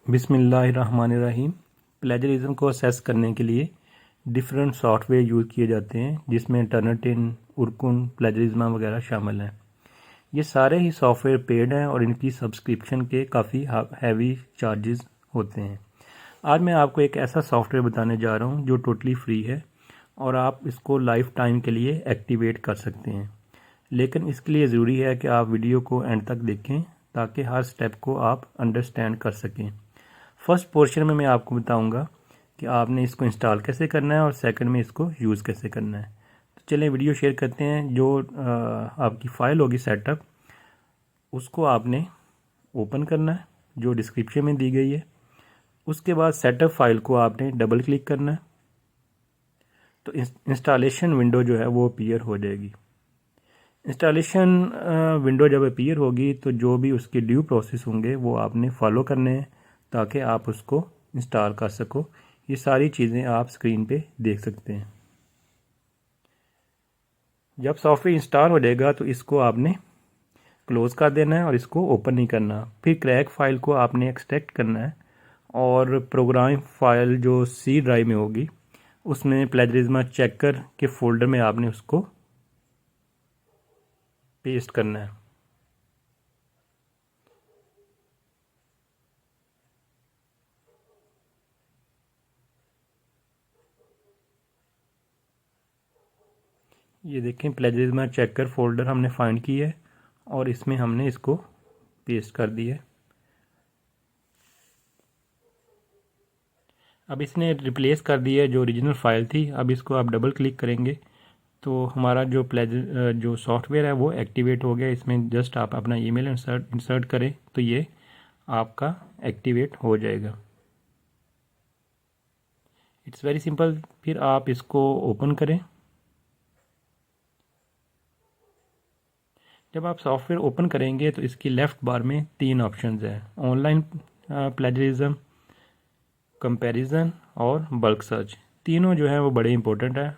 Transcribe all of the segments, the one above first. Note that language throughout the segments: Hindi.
बिस्मिल्लाहिर्रहमानिर्रहीम। प्लेजरिज्म को असेस करने के लिए डिफरेंट सॉफ्टवेयर यूज़ किए जाते हैं, जिसमें टर्निटिन, उर्कुन, प्लेजरिज्मा वगैरह शामिल हैं। ये सारे ही सॉफ्टवेयर पेड हैं और इनकी सब्सक्रिप्शन के काफ़ी हैवी चार्जेस होते हैं। आज मैं आपको एक ऐसा सॉफ्टवेयर बताने जा रहा हूँ जो टोटली फ्री है और आप इसको लाइफ टाइम के लिए एक्टिवेट कर सकते हैं। लेकिन इसके लिए ज़रूरी है कि आप वीडियो को एंड तक देखें ताकि हर स्टेप को आप अंडरस्टैंड कर सकें। फर्स्ट पोर्शन में मैं आपको बताऊंगा कि आपने इसको इंस्टॉल कैसे करना है और सेकंड में इसको यूज़ कैसे करना है। तो चलें वीडियो शेयर करते हैं। जो आपकी फ़ाइल होगी सेटअप, उसको आपने ओपन करना है जो डिस्क्रिप्शन में दी गई है। उसके बाद सेटअप फाइल को आपने डबल क्लिक करना है तो इंस्टॉलेशन विंडो जो है वो अपीयर हो जाएगी। इंस्टॉलेशन विंडो जब अपीयर होगी तो जो भी उसके ड्यू प्रोसेस होंगे वो आपने फॉलो करने हैं ताकि आप उसको इंस्टॉल कर सको। ये सारी चीज़ें आप स्क्रीन पे देख सकते हैं। जब सॉफ्टवेयर इंस्टॉल हो जाएगा तो इसको आपने क्लोज़ कर देना है और इसको ओपन नहीं करना। फिर क्रैक फाइल को आपने एक्सट्रैक्ट करना है और प्रोग्राम फाइल जो सी ड्राइव में होगी उसमें प्लेजरिज्मा चेकर के फोल्डर में आपने उसको पेस्ट करना है। ये देखें, प्लेजरिज्मा चेकर फोल्डर हमने फाइंड की है और इसमें हमने इसको पेस्ट कर दिया है। अब इसने रिप्लेस कर दिया है जो ओरिजिनल फाइल थी। अब इसको आप डबल क्लिक करेंगे तो हमारा जो सॉफ्टवेयर है वो एक्टिवेट हो गया। इसमें जस्ट आप अपना ईमेल इंसर्ट करें तो ये आपका एक्टिवेट हो जाएगा। It's very simple. फिर आप इसको ओपन करें। जब आप सॉफ्टवेयर ओपन करेंगे तो इसकी लेफ़्ट बार में 3 ऑप्शंस हैं: ऑनलाइन प्लेजरिज्म, कंपैरिजन और बल्क सर्च। तीनों जो है वो बड़े इंपॉर्टेंट है।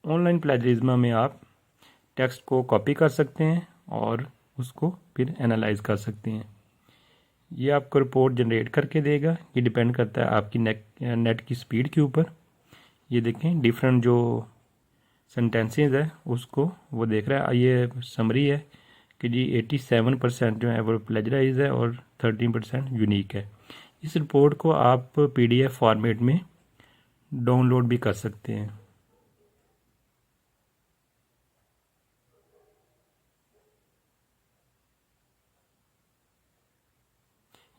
ऑनलाइन प्लेजरिज्म में आप टेक्स्ट को कॉपी कर सकते हैं और उसको फिर एनालाइज कर सकते हैं। ये आपको रिपोर्ट जनरेट करके देगा। ये डिपेंड करता है आपकी नेट की स्पीड के ऊपर। ये देखें, डिफरेंट जो सेंटेंसेस है उसको वो देख रहा है। ये समरी है कि जी 87% जो है वो प्लेजराइज है और 13% यूनिक है। इस रिपोर्ट को आप PDF फॉर्मेट में डाउनलोड भी कर सकते हैं।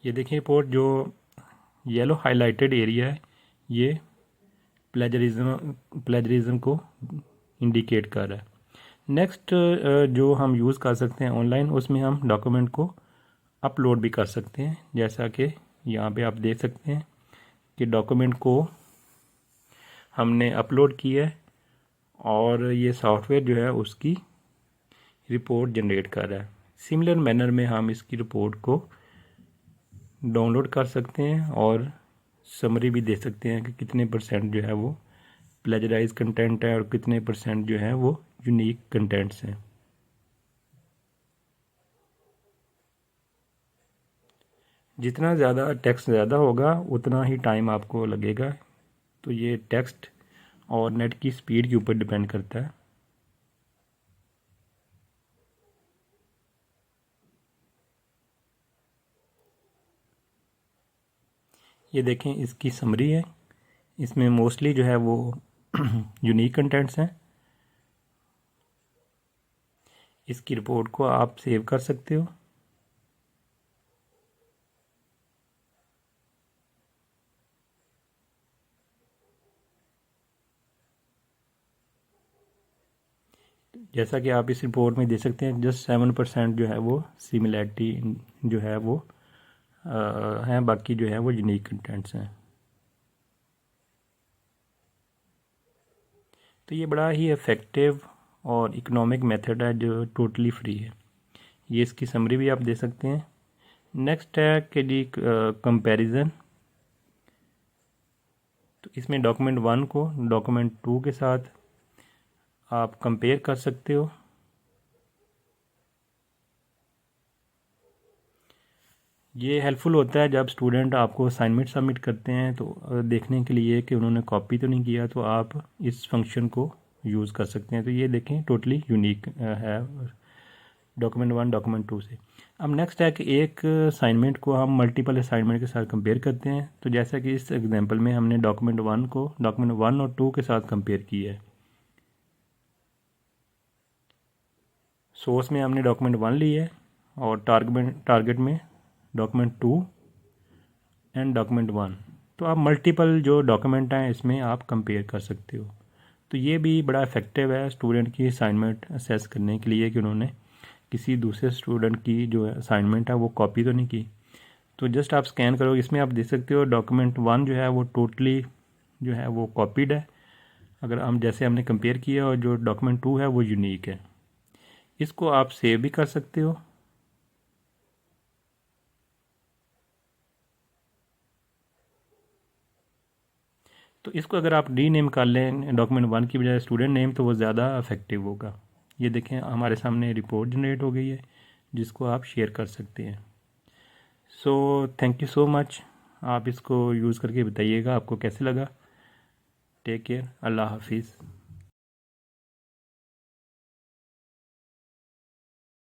ये देखिए रिपोर्ट, जो येलो हाइलाइटेड एरिया है ये प्लेजरिज्म को इंडिकेट कर रहा है। नेक्स्ट जो हम यूज़ कर सकते हैं ऑनलाइन, उसमें हम डॉक्यूमेंट को अपलोड भी कर सकते हैं। जैसा कि यहाँ पे आप देख सकते हैं कि डॉक्यूमेंट को हमने अपलोड किया है और ये सॉफ्टवेयर जो है उसकी रिपोर्ट जनरेट कर रहा है। सिमिलर मैनर में हम इसकी रिपोर्ट को डाउनलोड कर सकते हैं और समरी भी दे सकते हैं कि कितने % जो है वो प्लेजराइज कंटेंट है और कितने % जो है वो यूनिक कंटेंट्स हैं। जितना ज़्यादा टेक्स्ट ज़्यादा होगा उतना ही टाइम आपको लगेगा। तो ये टेक्स्ट और नेट की स्पीड के ऊपर डिपेंड करता है। ये देखें, इसकी समरी है। इसमें मोस्टली जो है वो यूनिक कंटेंट्स हैं। इसकी रिपोर्ट को आप सेव कर सकते हो। जैसा कि आप इस रिपोर्ट में देख सकते हैं, जस्ट 7% जो है वो सिमिलैरिटी जो है वो हैं, बाकी जो है वो यूनिक कंटेंट्स हैं। तो ये बड़ा ही इफ़ेक्टिव और इकोनॉमिक मेथड है जो टोटली फ्री है। ये इसकी समरी भी आप दे सकते हैं। नेक्स्ट है कि जी कंपैरिजन। तो इसमें डॉक्यूमेंट 1 को डॉक्यूमेंट 2 के साथ आप कंपेयर कर सकते हो। ये हेल्पफुल होता है जब स्टूडेंट आपको असाइनमेंट सबमिट करते हैं, तो देखने के लिए कि उन्होंने कॉपी तो नहीं किया, तो आप इस फंक्शन को यूज़ कर सकते हैं। तो ये देखें टोटली यूनिक है डॉक्यूमेंट 1 डॉक्यूमेंट 2 से। अब नेक्स्ट है कि एक असाइनमेंट को हम मल्टीपल असाइनमेंट के साथ कंपेयर करते हैं। तो जैसा कि इस एग्जांपल में हमने डॉक्यूमेंट 1 को डॉक्यूमेंट 1 और 2 के साथ कंपेयर किया है। सोर्स में हमने डॉक्यूमेंट 1 ली है और टारगेट में डॉक्यूमेंट 2 एंड डॉक्यूमेंट 1। तो आप मल्टीपल जो डॉक्यूमेंट हैं इसमें आप कंपेयर कर सकते हो। तो ये भी बड़ा इफेक्टिव है स्टूडेंट की असाइनमेंट असेस करने के लिए कि उन्होंने किसी दूसरे स्टूडेंट की जो असाइनमेंट है वो कॉपी तो नहीं की। तो जस्ट आप स्कैन करो, इसमें आप देख सकते हो डॉक्यूमेंट 1 जो है वो टोटली जो है वो कॉपीड है, अगर हम जैसे हमने कंपेयर किया, और जो डॉक्यूमेंट 2 है वो यूनिक है। इसको आप सेव भी कर सकते हो। तो इसको अगर आप रीनेम कर लें डॉक्यूमेंट 1 की बजाय स्टूडेंट नेम, तो वो ज़्यादा इफेक्टिव होगा। ये देखें हमारे सामने रिपोर्ट जनरेट हो गई है जिसको आप शेयर कर सकते हैं। So thank you so much. आप इसको यूज़ करके बताइएगा आपको कैसे लगा। टेक केयर, अल्लाह हाफिज़।